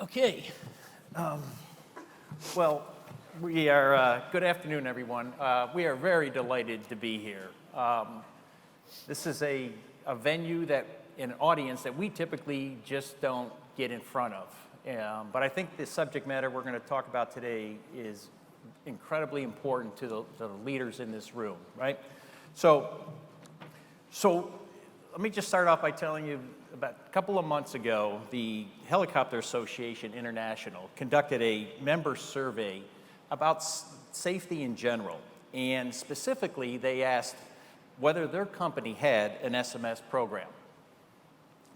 Okay. Well, we are, good afternoon, everyone. We are very delighted to be here. This is a venue an audience that we typically just don't get in front of. But I think the subject matter we're going to talk about today is incredibly important to the leaders in this room, right? So let me just start off by telling you about a couple of months ago, the Helicopter Association International conducted a member survey about safety in general. And specifically, they asked whether their company had an SMS program.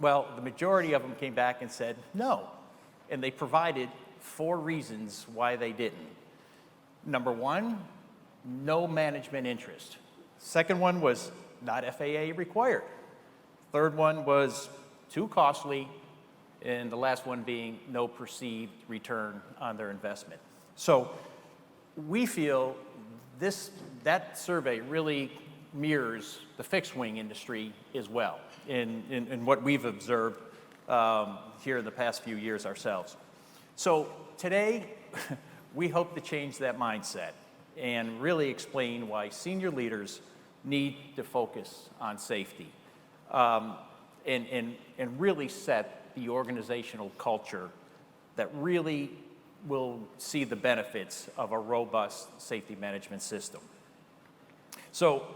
Well, the majority of them came back and said no. And they provided 4 reasons why they didn't. Number 1, no management interest. Second one was not FAA required. Third one was too costly, and the last one being no perceived return on their investment. So we feel that survey really mirrors the fixed wing industry as well in what we've observed here in the past few years ourselves. So today, we hope to change that mindset and really explain why senior leaders need to focus on safety. And really set the organizational culture that really will see the benefits of a robust safety management system. So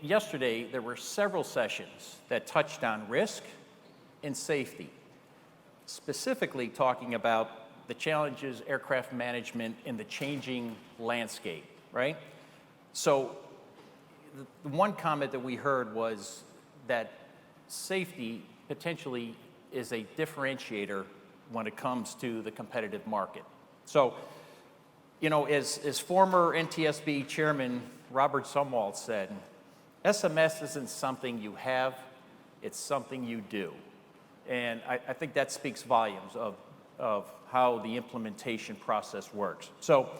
yesterday, there were several sessions that touched on risk and safety, specifically talking about the challenges aircraft management in the changing landscape, right? So the one comment that we heard was that safety potentially is a differentiator when it comes to the competitive market. So, you know, as former NTSB chairman Robert Sumwalt said, SMS isn't something you have, it's something you do. And I think that speaks volumes of how the implementation process works. So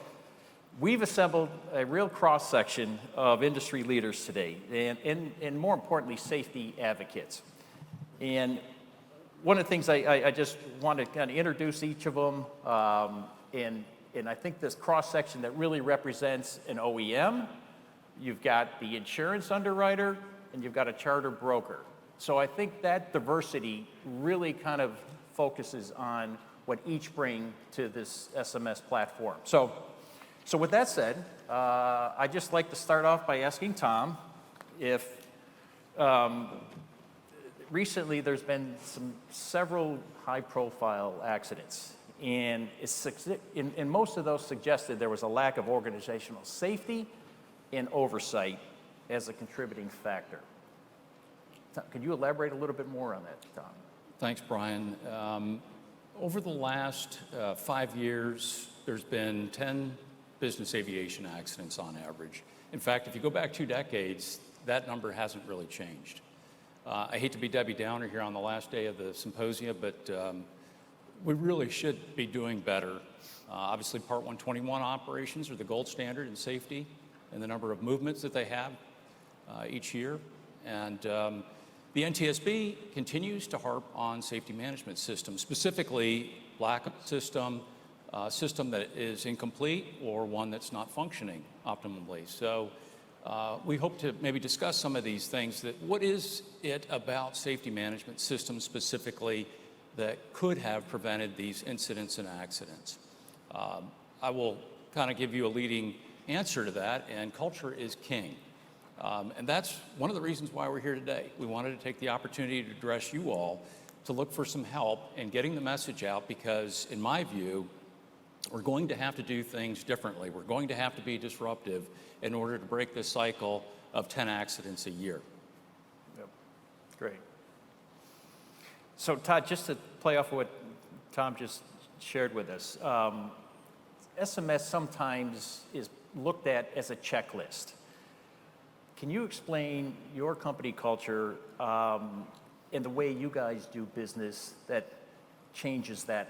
we've assembled a real cross-section of industry leaders today, and more importantly, safety advocates. And one of the things I just want to kind of introduce each of them, and I think this cross-section that really represents an OEM, you've got the insurance underwriter, and you've got a charter broker. So I think that diversity really kind of focuses on what each bring to this SMS platform. So with that said, I'd just like to start off by asking Tom if recently there's been several high-profile accidents, and most of those suggested there was a lack of organizational safety and oversight as a contributing factor. Could you elaborate a little bit more on that, Tom? Thanks, Brian. Over the last 5 years, there's been 10 business aviation accidents on average. In fact, if you go back 2 decades, that number hasn't really changed. I hate to be Debbie Downer here on the last day of the symposium, but we really should be doing better. Obviously, Part 121 operations are the gold standard in safety and the number of movements that they have each year. And the NTSB continues to harp on safety management systems, specifically lack of system that is incomplete or one that's not functioning optimally. So we hope to maybe discuss some of these things. That what is it about safety management systems specifically that could have prevented these incidents and accidents? I will kind of give you a leading answer to that, and culture is king. And that's one of the reasons why we're here today. We wanted to take the opportunity to address you all to look for some help in getting the message out, because in my view, we're going to have to do things differently. We're going to have to be disruptive in order to break this cycle of 10 accidents a year. Yep, great. So Todd, just to play off what Tom just shared with us, SMS sometimes is looked at as a checklist. Can you explain your company culture and the way you guys do business that changes that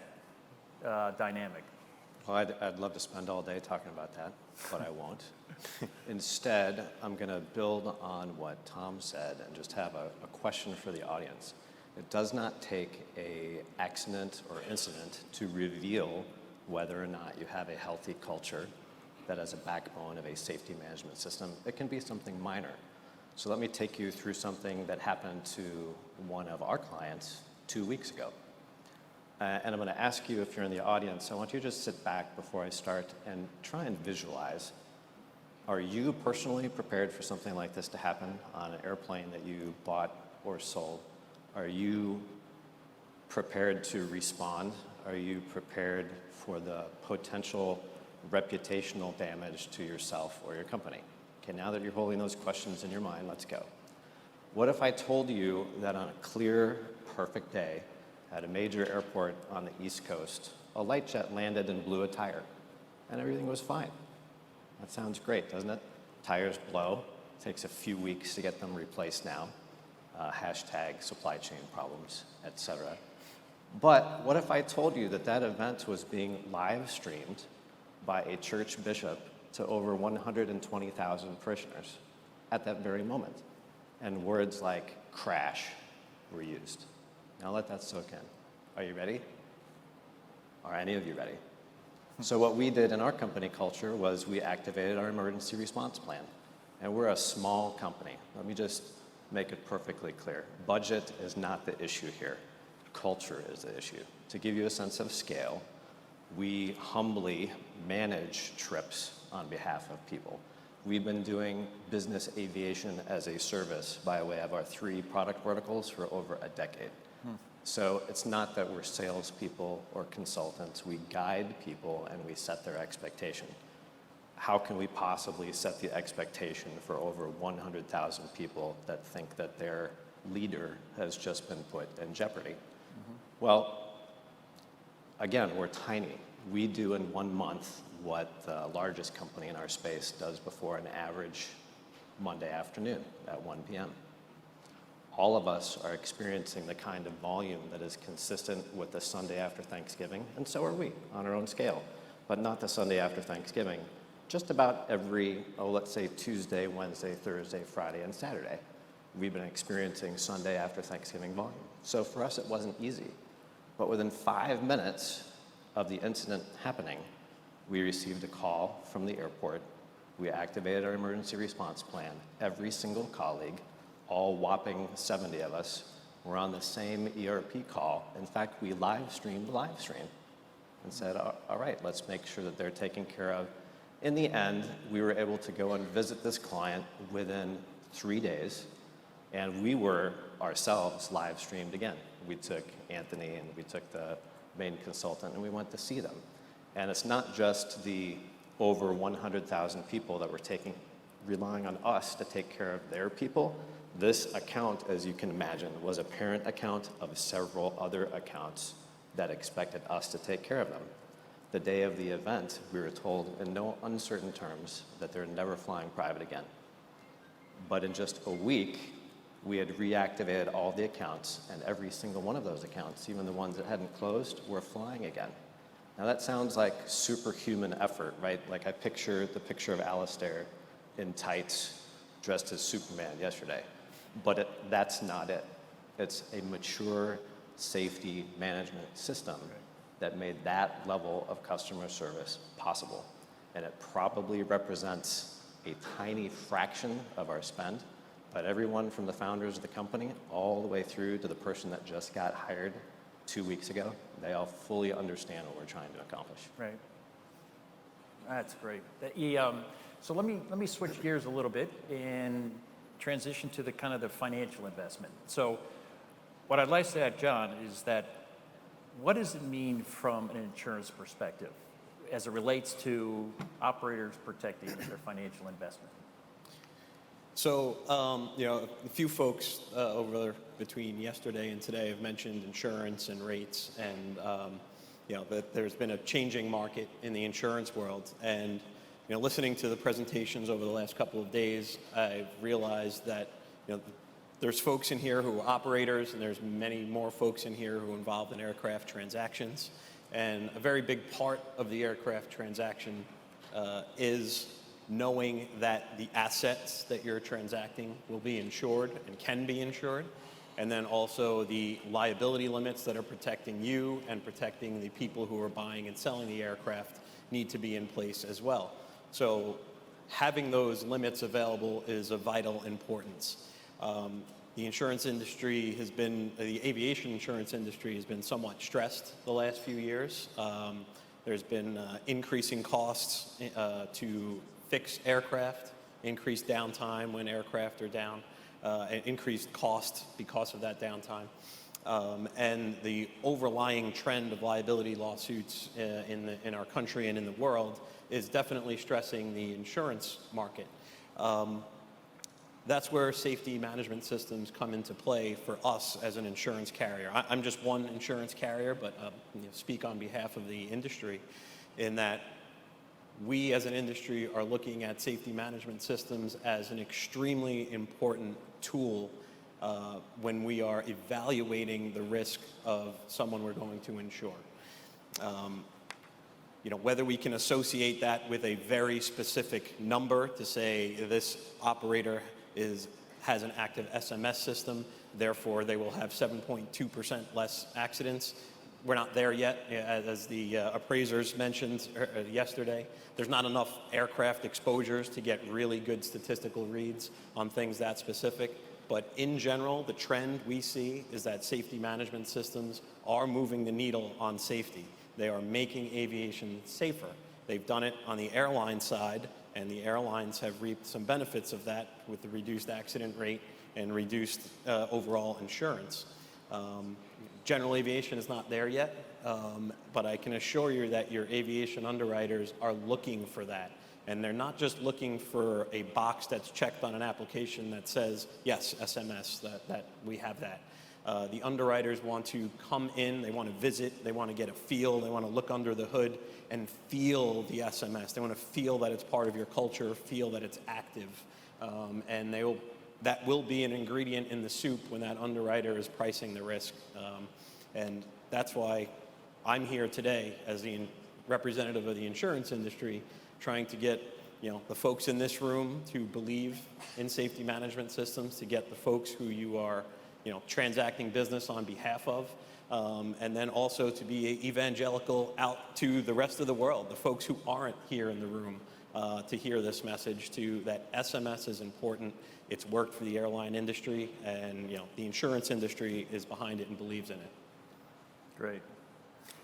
dynamic? Well, I'd love to spend all day talking about that, but I won't. Instead, I'm going to build on what Tom said and just have a question for the audience. It does not take an accident or incident to reveal whether or not you have a healthy culture that is a backbone of a safety management system. It can be something minor. So let me take you through something that happened to one of our clients 2 weeks ago. And I'm going to ask you, if you're in the audience, I want you to just sit back before I start and try and visualize. Are you personally prepared for something like this to happen on an airplane that you bought or sold? Are you prepared to respond? Are you prepared for the potential reputational damage to yourself or your company? Okay, now that you're holding those questions in your mind, let's go. What if I told you that on a clear, perfect day at a major airport on the East Coast, a light jet landed and blew a tire, and everything was fine? That sounds great, doesn't it? Tires blow. Takes a few weeks to get them replaced now. Hashtag supply chain problems, etc. But what if I told you that that event was being live streamed by a church bishop to over 120,000 parishioners at that very moment, and words like crash were used? Now let that soak in. Are you ready? Are any of you ready? So what we did in our company culture was we activated our emergency response plan. And we're a small company. Let me just make it perfectly clear. Budget is not the issue here. Culture is the issue. To give you a sense of scale, we humbly manage trips on behalf of people. We've been doing business aviation as a service by way of our 3 product verticals for over a decade. So it's not that we're salespeople or consultants. We guide people and we set their expectation. How can we possibly set the expectation for over 100,000 people that think that their leader has just been put in jeopardy? Well, again, we're tiny. We do in 1 month what the largest company in our space does before an average Monday afternoon at 1 p.m. All of us are experiencing the kind of volume that is consistent with the Sunday after Thanksgiving, and so are we on our own scale, but not the Sunday after Thanksgiving. Just about every, let's say Tuesday, Wednesday, Thursday, Friday, and Saturday, we've been experiencing Sunday after Thanksgiving volume. So for us, it wasn't easy. But within 5 minutes of the incident happening, we received a call from the airport. We activated our emergency response plan. Every single colleague, all whopping 70 of us, were on the same ERP call. In fact, we live streamed the live stream and said, all right, let's make sure that they're taken care of. In the end, we were able to go and visit this client within 3 days, and we were ourselves live streamed again. We took Anthony and we took the main consultant and we went to see them. And it's not just the over 100,000 people that were relying on us to take care of their people. This account, as you can imagine, was a parent account of several other accounts that expected us to take care of them. The day of the event, we were told in no uncertain terms that they're never flying private again. But in just a week, we had reactivated all the accounts, and every single one of those accounts, even the ones that hadn't closed, were flying again. Now that sounds like superhuman effort, right? Like I picture the picture of Alistair in tights, dressed as Superman yesterday. But that's not it. It's a mature safety management system that made that level of customer service possible. And it probably represents a tiny fraction of our spend, but everyone from the founders of the company all the way through to the person that just got hired 2 weeks ago, they all fully understand what we're trying to accomplish. Right. That's great. So let me switch gears a little bit and transition to the kind of the financial investment. So what I'd like to add, John, is that what does it mean from an insurance perspective as it relates to operators protecting their financial investment? So, a few folks between yesterday and today have mentioned insurance and rates, and that there's been a changing market in the insurance world. And listening to the presentations over the last couple of days, I've realized that there's folks in here who are operators, and there's many more folks in here who are involved in aircraft transactions. And a very big part of the aircraft transaction is knowing that the assets that you're transacting will be insured and can be insured. and then also the liability limits that are protecting you and protecting the people who are buying and selling the aircraft need to be in place as well. So having those limits available is of vital importance. The insurance industry has been, the aviation insurance industry has been somewhat stressed the last few years. There's been increasing costs to fix aircraft, increased downtime when aircraft are down, and increased cost because of that downtime. And the overlying trend of liability lawsuits in our country and in the world is definitely stressing the insurance market. That's where safety management systems come into play for us as an insurance carrier. I'm just one insurance carrier, but speak on behalf of the industry in that we as an industry are looking at safety management systems as an extremely important tool when we are evaluating the risk of someone we're going to insure. Whether we can associate that with a very specific number to say this operator has an active SMS system, therefore they will have 7.2% less accidents. We're not there yet, as the appraisers mentioned yesterday. There's not enough aircraft exposures to get really good statistical reads on things that specific. But in general, the trend we see is that safety management systems are moving the needle on safety. They are making aviation safer. They've done it on the airline side, and the airlines have reaped some benefits of that with the reduced accident rate and reduced overall insurance. General aviation is not there yet, but I can assure you that your aviation underwriters are looking for that. And they're not just looking for a box that's checked on an application that says, yes, SMS, that we have that. The underwriters want to come in, they want to visit, they want to get a feel, they want to look under the hood and feel the SMS. They want to feel that it's part of your culture, feel that it's active. And that will be an ingredient in the soup when that underwriter is pricing the risk. And that's why I'm here today as the representative of the insurance industry, trying to get the folks in this room to believe in safety management systems, to get the folks who you are transacting business on behalf of, and then also to be evangelical out to the rest of the world, the folks who aren't here in the room, to hear this message that SMS is important. It's worked for the airline industry, and the insurance industry is behind it and believes in it. Great.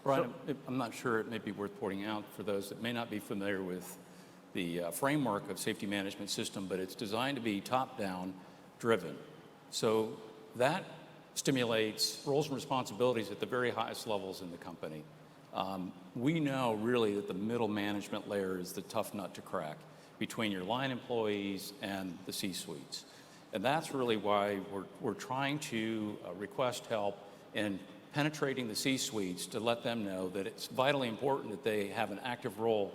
Bryan, I'm not sure, it may be worth pointing out for those that may not be familiar with the framework of safety management system, but it's designed to be top-down driven. So that stimulates roles and responsibilities at the very highest levels in the company. We know really that the middle management layer is the tough nut to crack between your line employees and the C-suites. And that's really why we're trying to request help in penetrating the C-suites to let them know that it's vitally important that they have an active role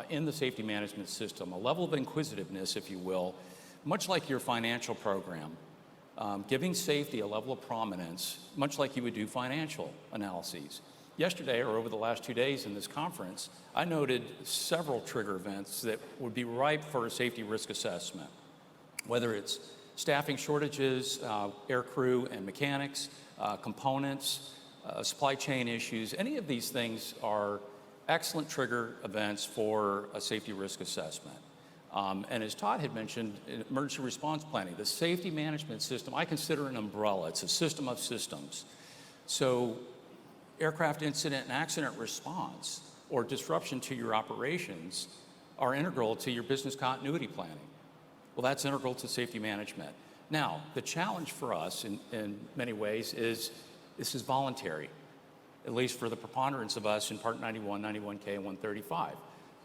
in the safety management system, a level of inquisitiveness, if you will, much like your financial program, giving safety a level of prominence, much like you would do financial analyses. Yesterday, or over the last 2 days in this conference, I noted several trigger events that would be ripe for a safety risk assessment, whether it's staffing shortages, air crew and mechanics, components, supply chain issues. Any of these things are excellent trigger events for a safety risk assessment. And as Todd had mentioned, emergency response planning, the safety management system, I consider an umbrella. It's a system of systems. So aircraft incident and accident response or disruption to your operations are integral to your business continuity planning. Well, that's integral to safety management. Now, the challenge for us in many ways is this is voluntary, at least for the preponderance of us in Part 91, 91K, and 135.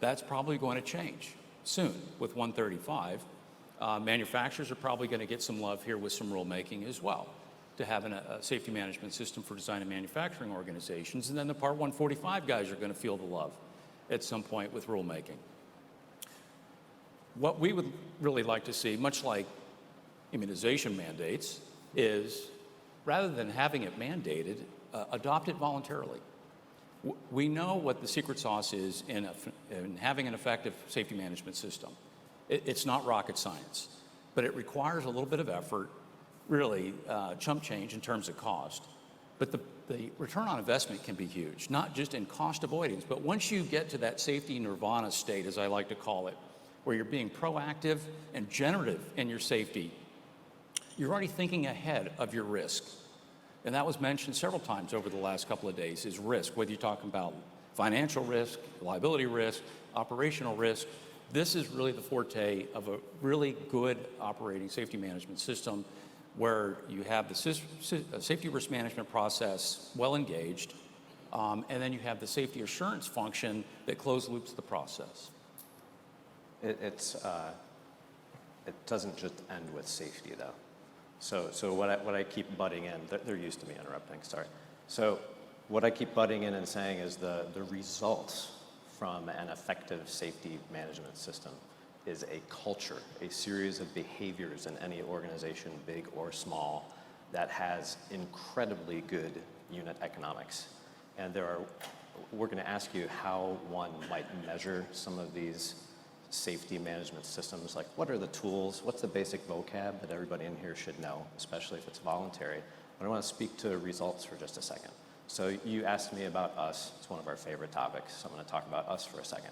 That's probably going to change soon with 135. Manufacturers are probably going to get some love here with some rulemaking as well, to have a safety management system for design and manufacturing organizations. And then the Part 145 guys are going to feel the love at some point with rulemaking. What we would really like to see, much like immunization mandates, is rather than having it mandated, adopt it voluntarily. We know what the secret sauce is in having an effective safety management system. It's not rocket science, but it requires a little bit of effort, really chump change in terms of cost. But the return on investment can be huge, not just in cost avoidance, but once you get to that safety nirvana state, as I like to call it, where you're being proactive and generative in your safety, you're already thinking ahead of your risk. And that was mentioned several times over the last couple of days, is risk, whether you're talking about financial risk, liability risk, operational risk. This is really the forte of a really good operating safety management system where you have the safety risk management process well engaged, and then you have the safety assurance function that close loops the process. It doesn't just end with safety, though. So what I keep butting in, they're used to me interrupting, sorry. So what I keep butting in and saying is the results from an effective safety management system is a culture, a series of behaviors in any organization, big or small, that has incredibly good unit economics. And we're going to ask you how one might measure some of these safety management systems, like what are the tools, what's the basic vocab that everybody in here should know, especially if it's voluntary. But I want to speak to results for just a second. So you asked me about us. It's one of our favorite topics, so I'm going to talk about us for a second.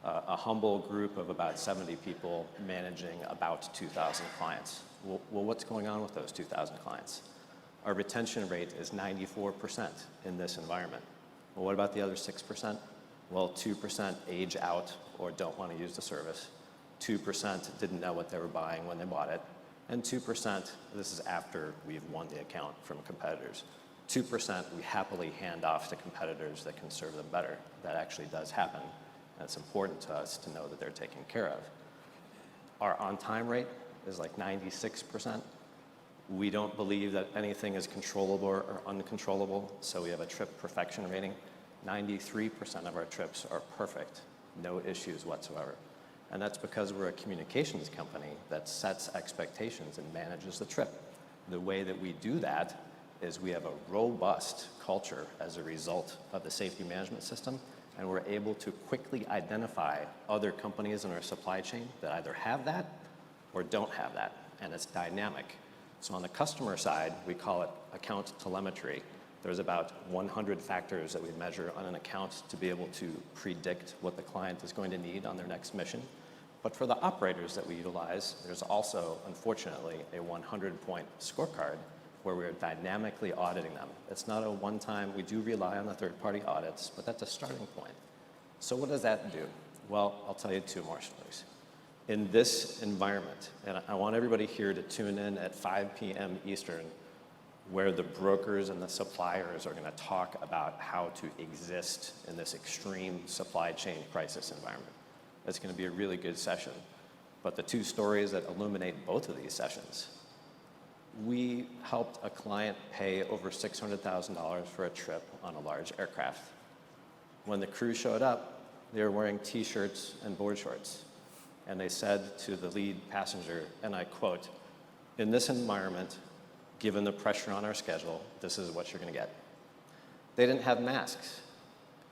A humble group of about 70 people managing about 2,000 clients. Well, what's going on with those 2,000 clients? Our retention rate is 94% in this environment. Well, what about the other 6%? Well, 2% age out or don't want to use the service. 2% didn't know what they were buying when they bought it. And 2%, this is after we've won the account from competitors, 2% we happily hand off to competitors that can serve them better. That actually does happen. And it's important to us to know that they're taken care of. Our on-time rate is like 96%. We don't believe that anything is controllable or uncontrollable, so we have a trip perfection rating. 93% of our trips are perfect, no issues whatsoever. And that's because we're a communications company that sets expectations and manages the trip. The way that we do that is we have a robust culture as a result of the safety management system, and we're able to quickly identify other companies in our supply chain that either have that or don't have that, and it's dynamic. So on the customer side, we call it account telemetry. There's about 100 factors that we measure on an account to be able to predict what the client is going to need on their next mission. But for the operators that we utilize, there's also, unfortunately, a 100-point scorecard where we're dynamically auditing them. It's not a one-time, we do rely on the third-party audits, but that's a starting point. So what does that do? Well, I'll tell you two more stories. In this environment, and I want everybody here to tune in at 5 p.m. Eastern, where the brokers and the suppliers are going to talk about how to exist in this extreme supply chain crisis environment. It's going to be a really good session. But the two stories that illuminate both of these sessions, we helped a client pay over $600,000 for a trip on a large aircraft. When the crew showed up, they were wearing T-shirts and board shorts. And they said to the lead passenger, and I quote, "In this environment, given the pressure on our schedule, this is what you're going to get." They didn't have masks.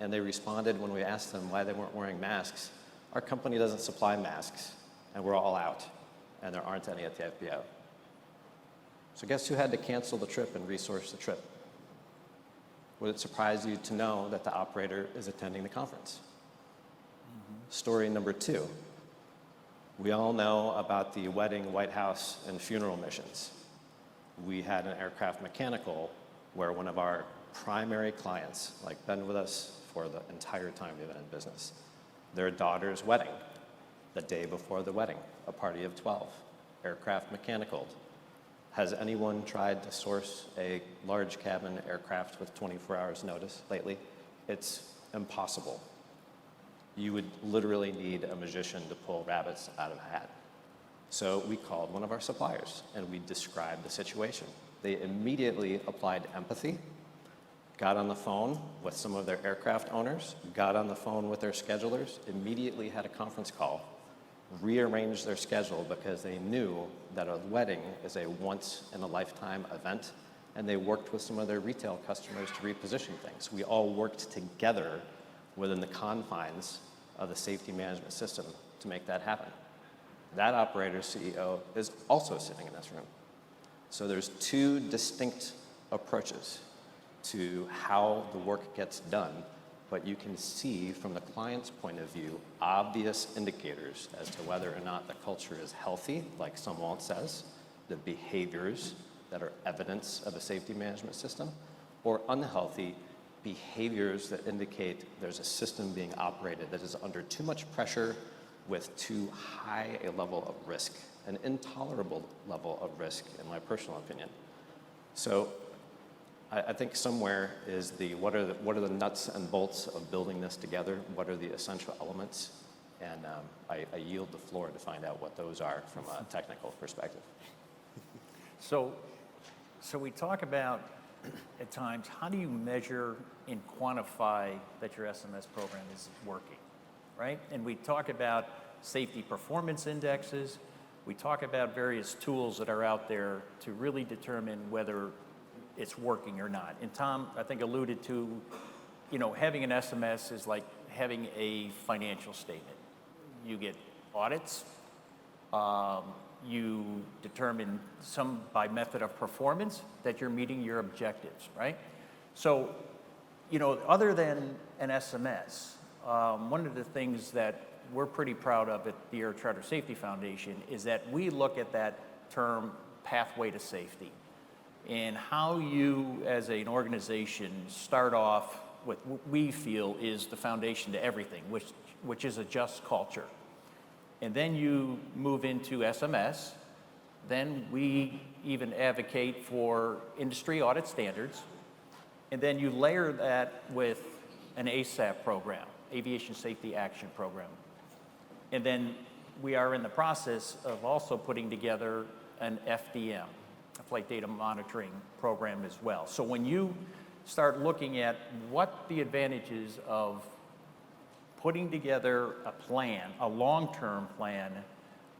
And they responded when we asked them why they weren't wearing masks, "Our company doesn't supply masks, and we're all out, and there aren't any at the FBO." So guess who had to cancel the trip and resource the trip? Would it surprise you to know that the operator is attending the conference? Story number two. We all know about the wedding, White House, and funeral missions. We had an aircraft mechanical where one of our primary clients, like been with us for the entire time we've been in business, their daughter's wedding, the day before the wedding, a party of 12, aircraft mechanical. Has anyone tried to source a large cabin aircraft with 24 hours notice lately? It's impossible. You would literally need a magician to pull rabbits out of a hat. So we called one of our suppliers and we described the situation. They immediately applied empathy, got on the phone with some of their aircraft owners, got on the phone with their schedulers, immediately had a conference call, rearranged their schedule because they knew that a wedding is a once-in-a-lifetime event, and they worked with some of their retail customers to reposition things. We all worked together within the confines of the safety management system to make that happen. That operator's CEO is also sitting in this room. So there's two distinct approaches to how the work gets done, but you can see from the client's point of view obvious indicators as to whether or not the culture is healthy, like someone says, the behaviors that are evidence of a safety management system, or unhealthy behaviors that indicate there's a system being operated that is under too much pressure with too high a level of risk, an intolerable level of risk, in my personal opinion. So I think somewhere is what are the nuts and bolts of building this together? What are the essential elements? And I yield the floor to find out what those are from a technical perspective. So we talk about, at times, how do you measure and quantify that your SMS program is working, right? And we talk about safety performance indexes. We talk about various tools that are out there to really determine whether it's working or not. And Tom, I think, alluded to, having an SMS is like having a financial statement. You get audits, you determine some by method of performance that you're meeting your objectives, right? So, other than an SMS, one of the things that we're pretty proud of at the Air Charter Safety Foundation is that we look at that term pathway to safety and how you as an organization start off with what we feel is the foundation to everything, which is a just culture. And then you move into SMS. Then we even advocate for industry audit standards. And then you layer that with an ASAP program, Aviation Safety Action Program. And then we are in the process of also putting together an FDM, a Flight Data Monitoring Program as well. So when you start looking at what the advantages of putting together a plan, a long-term plan,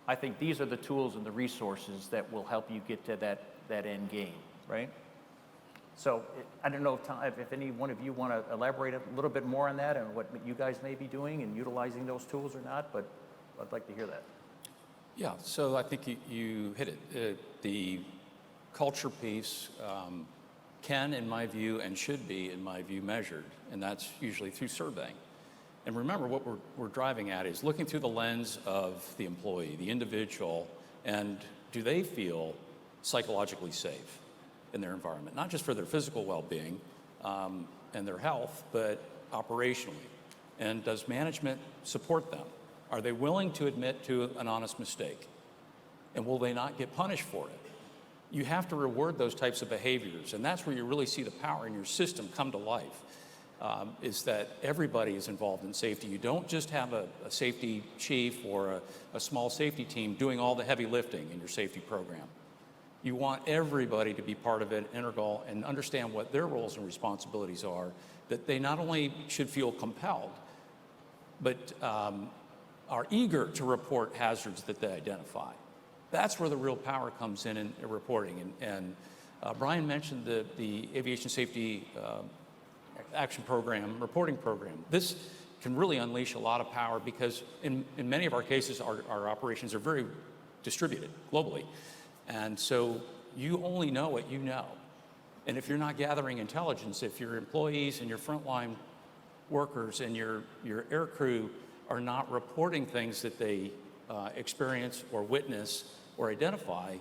I think these are the tools and the resources that will help you get to that end game, right? So I don't know if any one of you want to elaborate a little bit more on that and what you guys may be doing and utilizing those tools or not, but I'd like to hear that. Yeah, so I think you hit it. The culture piece can, in my view, and should be, in my view, measured, and that's usually through surveying. And remember, what we're driving at is looking through the lens of the employee, the individual, and do they feel psychologically safe in their environment, not just for their physical well-being and their health, but operationally. And does management support them? Are they willing to admit to an honest mistake? And will they not get punished for it? You have to reward those types of behaviors, and that's where you really see the power in your system come to life, is that everybody is involved in safety. You don't just have a safety chief or a small safety team doing all the heavy lifting in your safety program. You want everybody to be part of it, integral, and understand what their roles and responsibilities are, that they not only should feel compelled, but are eager to report hazards that they identify. That's where the real power comes in reporting. And Bryan mentioned the Aviation Safety Action Program, reporting program. This can really unleash a lot of power because in many of our cases, our operations are very distributed globally. And so you only know what you know. And if you're not gathering intelligence, if your employees and your frontline workers and your air crew are not reporting things that they experience or witness or identify,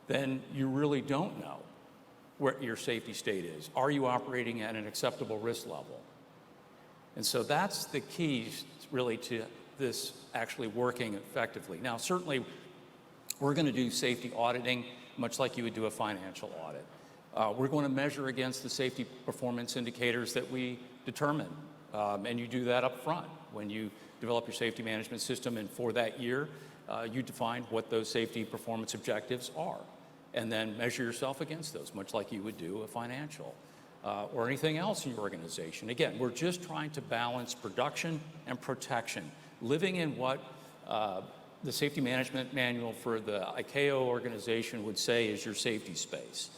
then you really don't know where your safety state is. Are you operating at an acceptable risk level? And so that's the key really to this actually working effectively. Now, certainly we're going to do safety auditing much like you would do a financial audit. We're going to measure against the safety performance indicators that we determine. And you do that up front when you develop your safety management system, and for that year, you define what those safety performance objectives are, and then measure yourself against those, much like you would do a financial or anything else in your organization. Again, we're just trying to balance production and protection, living in what the safety management manual for the ICAO organization would say is your safety space.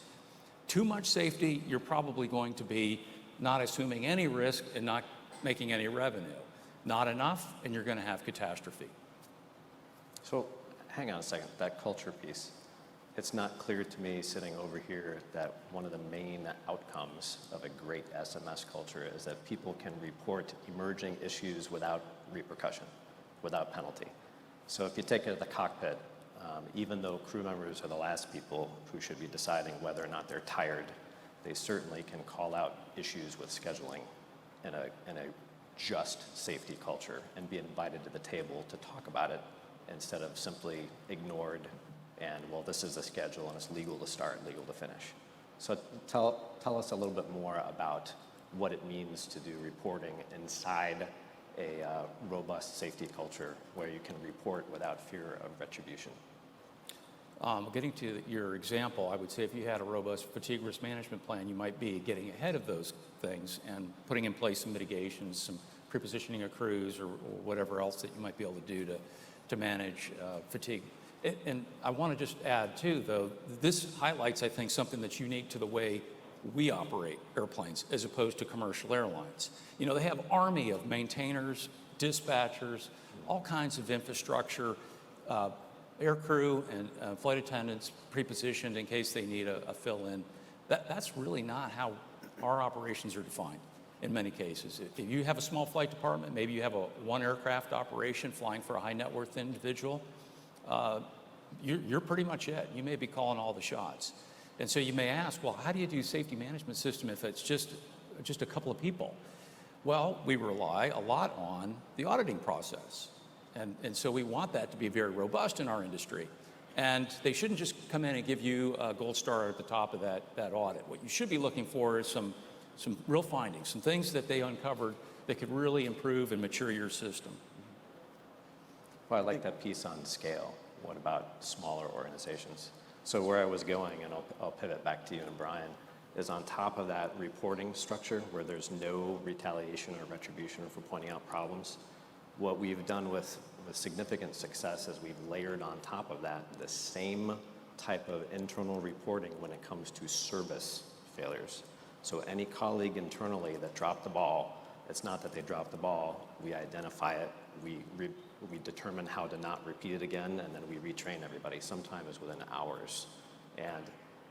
Too much safety, you're probably going to be not assuming any risk and not making any revenue. Not enough, and you're going to have catastrophe. So hang on a second, that culture piece. It's not clear to me sitting over here that one of the main outcomes of a great SMS culture is that people can report emerging issues without repercussion, without penalty. So if you take it to the cockpit, even though crew members are the last people who should be deciding whether or not they're tired, they certainly can call out issues with scheduling in a just safety culture and be invited to the table to talk about it instead of simply ignored and, well, this is the schedule and it's legal to start, legal to finish. So tell us a little bit more about what it means to do reporting inside a robust safety culture where you can report without fear of retribution. Getting to your example, I would say if you had a robust fatigue risk management plan, you might be getting ahead of those things and putting in place some mitigations, some prepositioning of crews or whatever else that you might be able to do to manage fatigue. And I want to just add too, though, this highlights, I think, something that's unique to the way we operate airplanes as opposed to commercial airlines. You know, they have an army of maintainers, dispatchers, all kinds of infrastructure, air crew and flight attendants pre-positioned in case they need a fill-in. That's really not how our operations are defined in many cases. If you have a small flight department, maybe you have a one aircraft operation flying for a high net worth individual, you're pretty much it. You may be calling all the shots. And so you may ask, well, how do you do safety management system if it's just a couple of people? Well, we rely a lot on the auditing process. And so we want that to be very robust in our industry. And they shouldn't just come in and give you a gold star at the top of that audit. What you should be looking for is some real findings, some things that they uncovered that could really improve and mature your system. Well, I like that piece on scale. What about smaller organizations? So where I was going, and I'll pivot back to you and Bryan, is on top of that reporting structure where there's no retaliation or retribution for pointing out problems. What we've done with significant success is we've layered on top of that the same type of internal reporting when it comes to service failures. So any colleague internally that dropped the ball, it's not that they dropped the ball, we identify it, we determine how to not repeat it again, and then we retrain everybody, sometimes within hours. And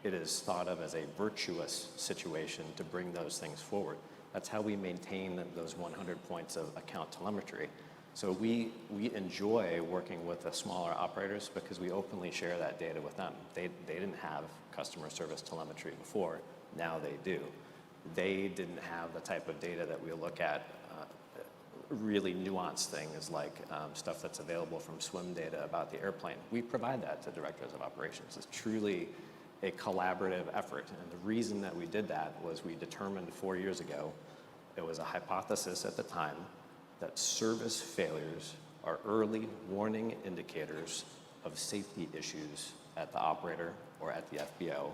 it is thought of as a virtuous situation to bring those things forward. That's how we maintain those 100 points of account telemetry. So we enjoy working with the smaller operators because we openly share that data with them. They didn't have customer service telemetry before, now they do. They didn't have the type of data that we look at, really nuanced things like stuff that's available from swim data about the airplane. We provide that to directors of operations. It's truly a collaborative effort. And the reason that we did that was we determined 4 years ago, it was a hypothesis at the time, that service failures are early warning indicators of safety issues at the operator or at the FBO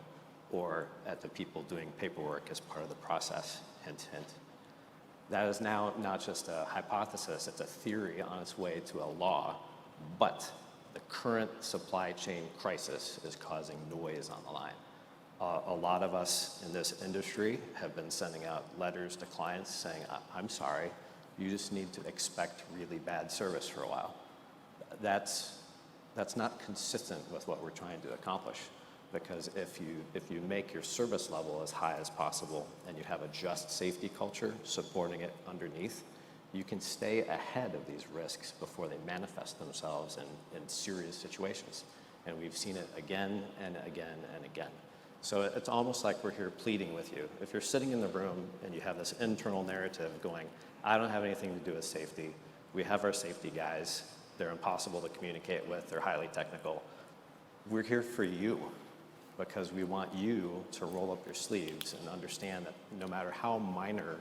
or at the people doing paperwork as part of the process, hint, hint. That is now not just a hypothesis, it's a theory on its way to a law, but the current supply chain crisis is causing noise on the line. A lot of us in this industry have been sending out letters to clients saying, I'm sorry, you just need to expect really bad service for a while. That's not consistent with what we're trying to accomplish. Because if you make your service level as high as possible and you have a just safety culture supporting it underneath, you can stay ahead of these risks before they manifest themselves in serious situations. And we've seen it again and again and again. So it's almost like we're here pleading with you. If you're sitting in the room and you have this internal narrative going, I don't have anything to do with safety. We have our safety guys. They're impossible to communicate with. They're highly technical. We're here for you because we want you to roll up your sleeves and understand that no matter how minor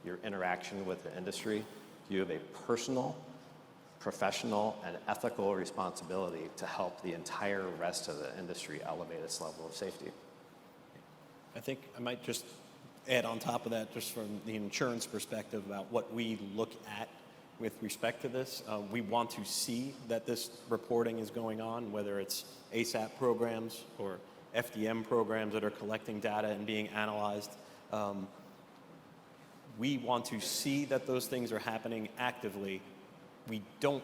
your interaction with the industry, you have a personal, professional, and ethical responsibility to help the entire rest of the industry elevate its level of safety. I think I might just add on top of that, just from the insurance perspective about what we look at with respect to this. We want to see that this reporting is going on, whether it's ASAP programs or FDM programs that are collecting data and being analyzed. We want to see that those things are happening actively. We don't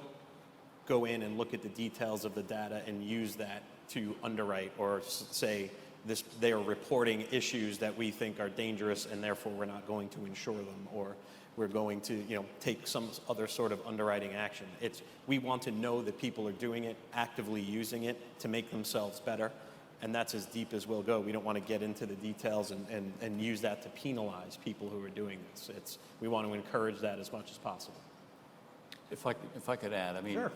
go in and look at the details of the data and use that to underwrite or say this, they are reporting issues that we think are dangerous and therefore we're not going to insure them, or we're going to, take some other sort of underwriting action. We want to know that people are doing it, actively using it to make themselves better, and that's as deep as we'll go. We don't want to get into the details and use that to penalize people who are doing this. We want to encourage that as much as possible. If I could add, I mean, Sure.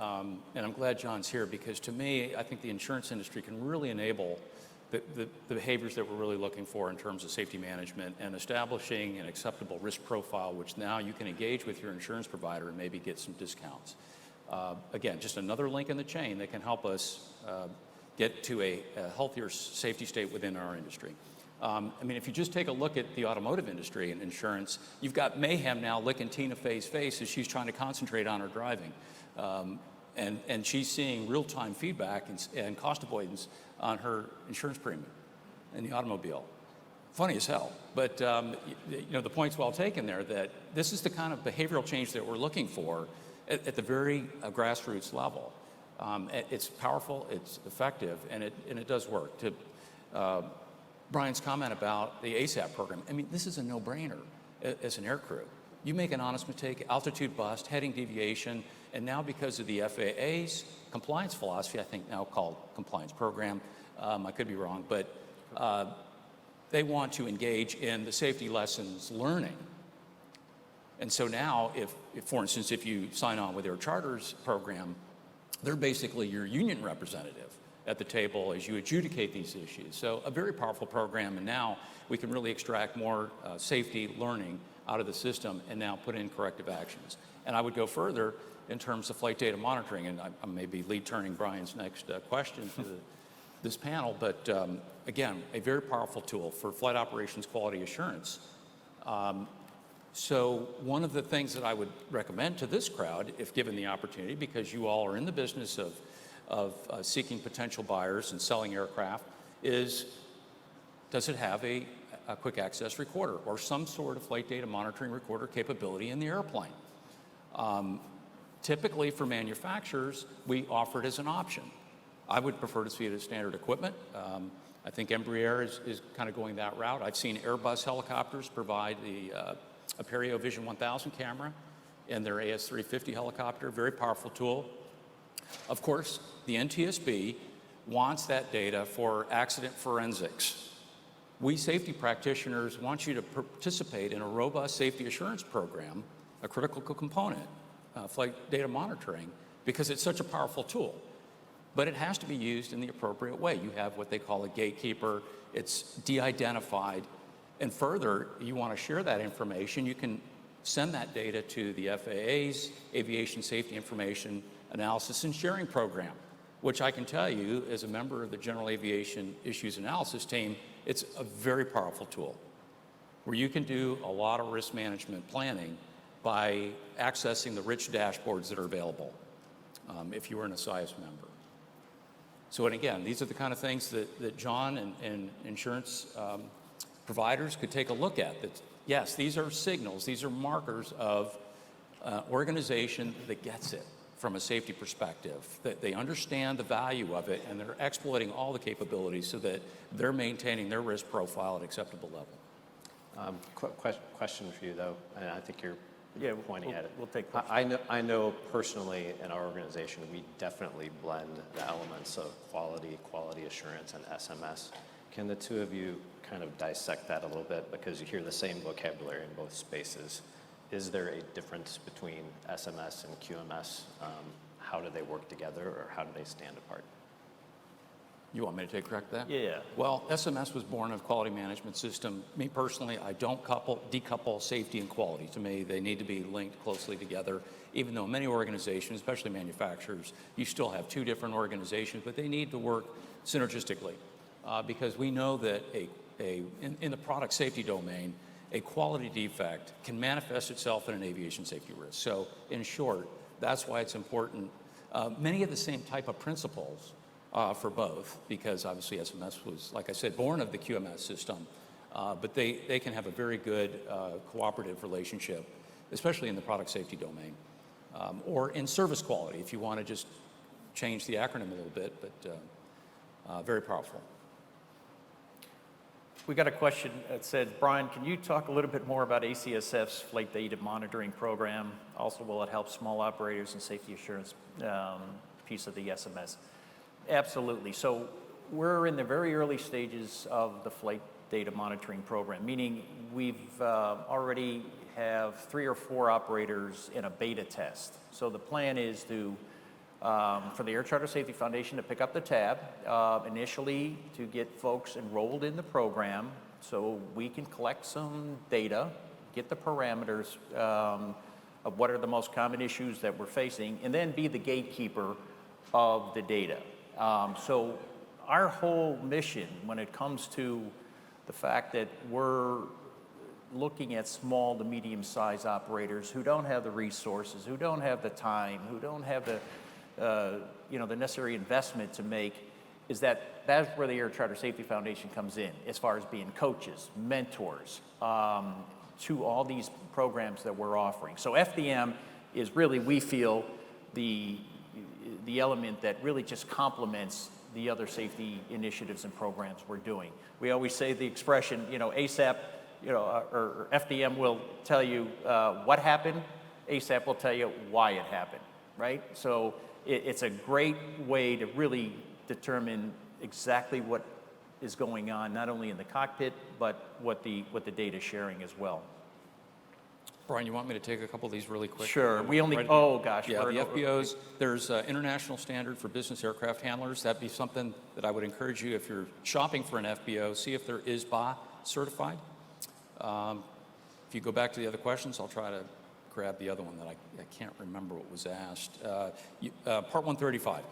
And I'm glad John's here, because to me, I think the insurance industry can really enable the behaviors that we're really looking for in terms of safety management and establishing an acceptable risk profile, which now you can engage with your insurance provider and maybe get some discounts. Again, just another link in the chain that can help us get to a healthier safety state within our industry. I mean, if you just take a look at the automotive industry and insurance, you've got Mayhem now licking Tina Fey's face as she's trying to concentrate on her driving. And she's seeing real-time feedback and cost avoidance on her insurance premium in the automobile. Funny as hell, but the point's well taken there, that this is the kind of behavioral change that we're looking for at the very grassroots level. It's powerful, it's effective, and it does work. To Bryan's comment about the ASAP program, I mean, this is a no-brainer as an air crew. You make an honest mistake, altitude bust, heading deviation, and now because of the FAA's compliance philosophy, I think now called compliance program, I could be wrong, but they want to engage in the safety lessons learning. And so now, if for instance, if you sign on with their charters program, they're basically your union representative at the table as you adjudicate these issues. So a very powerful program, and now we can really extract more safety learning out of the system and now put in corrective actions. And I would go further in terms of flight data monitoring, and I may be lead turning Bryan's next question to this panel, but again, a very powerful tool for flight operations quality assurance. So one of the things that I would recommend to this crowd, if given the opportunity, because you all are in the business of seeking potential buyers and selling aircraft, is does it have a quick access recorder or some sort of flight data monitoring recorder capability in the airplane? Typically for manufacturers, we offer it as an option. I would prefer to see it as standard equipment. I think Embraer is kind of going that route. I've seen Airbus helicopters provide the Apereo Vision 1000 camera in their AS350 helicopter, very powerful tool. Of course, the NTSB wants that data for accident forensics. We safety practitioners want you to participate in a robust safety assurance program, a critical component, flight data monitoring, because it's such a powerful tool. But it has to be used in the appropriate way. You have what they call a gatekeeper. It's de-identified. And further, you want to share that information, you can send that data to the FAA's Aviation Safety Information Analysis and Sharing Program, which I can tell you, as a member of the General Aviation Issues Analysis team, it's a very powerful tool where you can do a lot of risk management planning by accessing the rich dashboards that are available if you are an ACSF member. So, and again, these are the kind of things that John and insurance providers could take a look at. That, yes, these are signals, these are markers of organization that gets it from a safety perspective, that they understand the value of it and they're exploiting all the capabilities so that they're maintaining their risk profile at acceptable level. Question for you though, and I think you're pointing at it. We'll take questions. I know personally in our organization, we definitely blend the elements of quality assurance, and SMS. Can the two of you kind of dissect that a little bit, because you hear the same vocabulary in both spaces? Is there a difference between SMS and QMS? How do they work together, or how do they stand apart? You want me to correct that? Yeah. Well, SMS was born of quality management system. Me personally, I don't decouple safety and quality. To me, they need to be linked closely together, even though many organizations, especially manufacturers, you still have two different organizations, but they need to work synergistically. Because we know that in the product safety domain, a quality defect can manifest itself in an aviation safety risk. So in short, that's why it's important. Many of the same type of principles for both, because obviously SMS was, like I said, born of the QMS system, but they can have a very good cooperative relationship, especially in the product safety domain, or in service quality, if you want to just change the acronym a little bit. But very powerful. We got a question that said, Bryan, can you talk a little bit more about ACSF's flight data monitoring program? Also, will it help small operators and safety assurance piece of the SMS? Absolutely. So we're in the very early stages of the flight data monitoring program, meaning we've already have 3 or 4 operators in a beta test. So the plan is to for the Air Charter Safety Foundation to pick up the tab, initially to get folks enrolled in the program so we can collect some data, get the parameters of what are the most common issues that we're facing, and then be the gatekeeper of the data. So our whole mission when it comes to the fact that we're looking at small to medium-sized operators who don't have the resources, who don't have the time, who don't have the the necessary investment to make, is that's where the Air Charter Safety Foundation comes in, as far as being coaches, mentors, to all these programs that we're offering. So FDM is really, we feel, the element that really just complements the other safety initiatives and programs we're doing. We always say the expression, ASAP, or FDM will tell you what happened, ASAP will tell you why it happened, right? So it's a great way to really determine exactly what is going on, not only in the cockpit, but what the data sharing as well. Bryan, you want me to take a couple of these really quick? Sure. We only, Right. oh gosh. Yeah, the FBOs, there's an international standard for business aircraft handlers. That'd be something that I would encourage you, if you're shopping for an FBO, see if there is BA certified. If you go back to the other questions, I'll try to grab the other one that I can't remember what was asked. Part 135.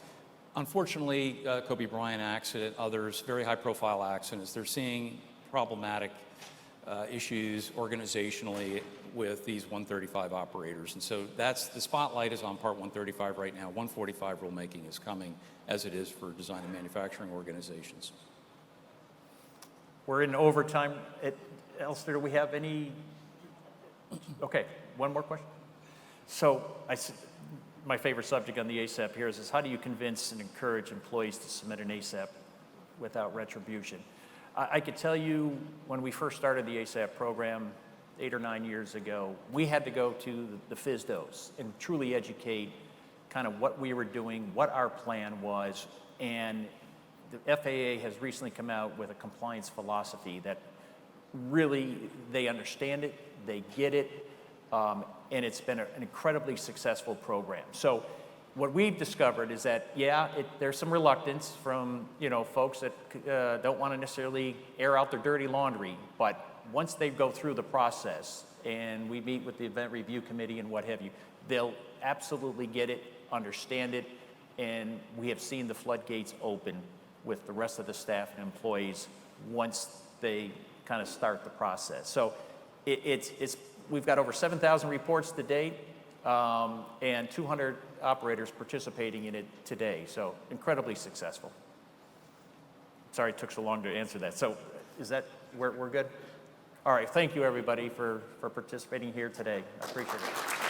Unfortunately, Kobe Bryant accident, others, very high profile accidents, they're seeing problematic issues organizationally with these 135 operators. And so that's, the spotlight is on Part 135 right now. 145 rulemaking is coming, as it is for design and manufacturing organizations. We're in overtime. Elster, do we have any? Okay, one more question. So my favorite subject on the ASAP here is how do you convince and encourage employees to submit an ASAP without retribution? I could tell you when we first started the ASAP program 8 or 9 years ago, we had to go to the FSDOs and truly educate kind of what we were doing, what our plan was, and the FAA has recently come out with a compliance philosophy that really, they understand it, they get it, and it's been an incredibly successful program. So what we've discovered is that, there's some reluctance from, folks that don't want to necessarily air out their dirty laundry, but once they go through the process and we meet with the event review committee and what have you, they'll absolutely get it, understand it, and we have seen the floodgates open with the rest of the staff and employees once they kind of start the process. So we've got over 7,000 reports to date, and 200 operators participating in it today. So incredibly successful. Sorry it took so long to answer that. So is that, we're good? All right, thank you everybody for participating here today. I appreciate it.